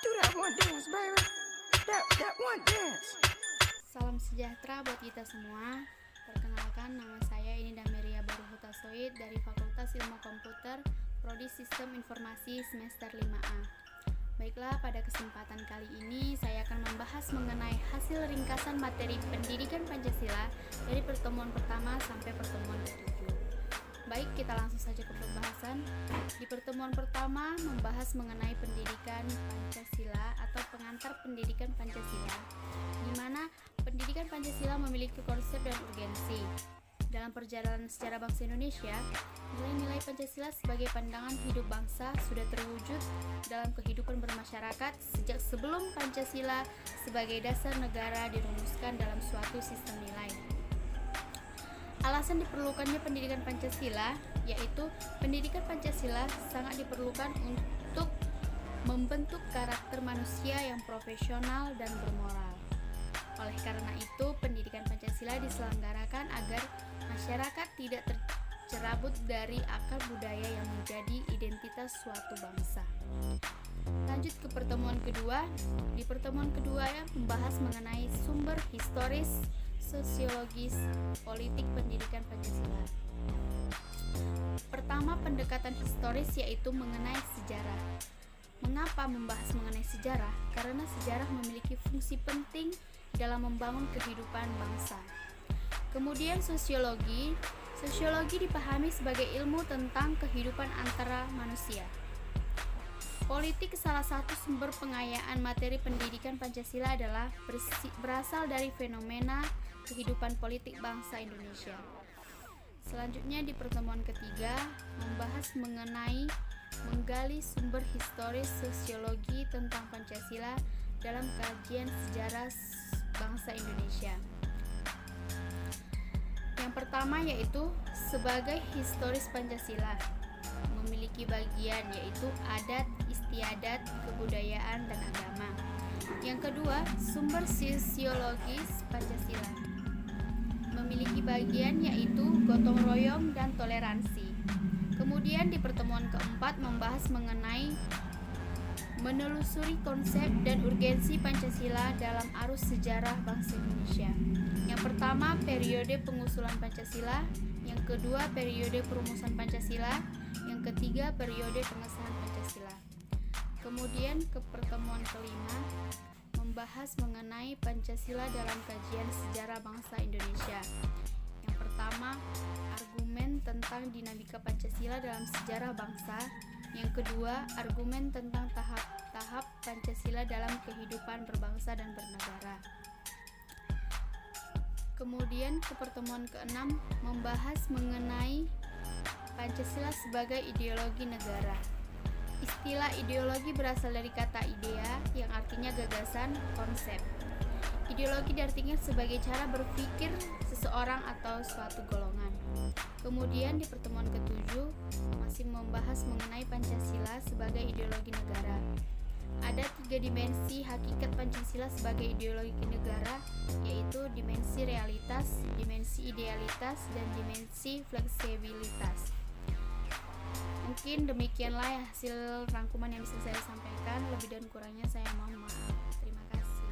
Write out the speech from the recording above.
Do that one dance, baby. That one dance. Salam sejahtera buat kita semua. Perkenalkan, nama saya Inida Meria Baruhutasoid dari Fakultas Ilmu Komputer, Prodi Sistem Informasi semester 5A. Baiklah, pada kesempatan kali ini saya akan membahas mengenai hasil ringkasan materi pendidikan Pancasila dari pertemuan pertama sampai pertemuan ke-7. Baik, kita langsung saja ke pembahasan. Di pertemuan pertama membahas mengenai pendidikan Pancasila atau pengantar pendidikan Pancasila, di mana pendidikan Pancasila memiliki konsep dan urgensi. Dalam perjalanan sejarah bangsa Indonesia, nilai-nilai Pancasila sebagai pandangan hidup bangsa sudah terwujud dalam kehidupan bermasyarakat sejak sebelum Pancasila sebagai dasar negara dirumuskan dalam suatu sistem nilai. Alasan diperlukannya pendidikan Pancasila yaitu pendidikan Pancasila sangat diperlukan untuk membentuk karakter manusia yang profesional dan bermoral. Oleh karena itu, pendidikan Pancasila diselenggarakan agar masyarakat tidak tercerabut dari akar budaya yang menjadi identitas suatu bangsa. Lanjut ke pertemuan kedua. Di pertemuan kedua yang membahas mengenai sumber historis, sosiologis, politik pendidikan Pancasila. Pertama, pendekatan historis yaitu mengenai sejarah. Mengapa membahas mengenai sejarah? Karena sejarah memiliki fungsi penting dalam membangun kehidupan bangsa. Kemudian sosiologi. Sosiologi dipahami sebagai ilmu tentang kehidupan antara manusia. Politik, salah satu sumber pengayaan materi pendidikan Pancasila adalah berasal dari fenomena kehidupan politik bangsa Indonesia. Selanjutnya di pertemuan ketiga membahas mengenai menggali sumber historis sosiologi tentang Pancasila dalam kajian sejarah bangsa Indonesia. Yang pertama yaitu sebagai historis Pancasila, memiliki bagian yaitu adat, istiadat, kebudayaan, dan agama. Yang kedua, sumber sosiologis Pancasila, memiliki bagian yaitu gotong royong dan toleransi. Kemudian di pertemuan keempat membahas mengenai menelusuri konsep dan urgensi Pancasila dalam arus sejarah bangsa Indonesia. Yang pertama, periode pengusulan Pancasila. Yang kedua, periode perumusan Pancasila. Yang ketiga, periode pengesahan Pancasila. Kemudian ke pertemuan kelima membahas mengenai Pancasila dalam kajian sejarah bangsa Indonesia. Yang pertama, argumen tentang dinamika Pancasila dalam sejarah bangsa. Yang kedua, argumen tentang tahap-tahap Pancasila dalam kehidupan berbangsa dan bernegara. Kemudian ke pertemuan ke-6 membahas mengenai Pancasila sebagai ideologi negara. Istilah ideologi berasal dari kata idea yang artinya gagasan, konsep. Ideologi diartikan sebagai cara berpikir seseorang atau suatu golongan. Kemudian di pertemuan ke-7 masih membahas mengenai Pancasila sebagai ideologi negara. Ada 3 dimensi hakikat Pancasila sebagai ideologi negara, yaitu dimensi realitas, dimensi idealitas, dan dimensi fleksibilitas. Mungkin demikianlah hasil rangkuman yang bisa saya sampaikan. Lebih dan kurangnya saya mohon maaf. Terima kasih.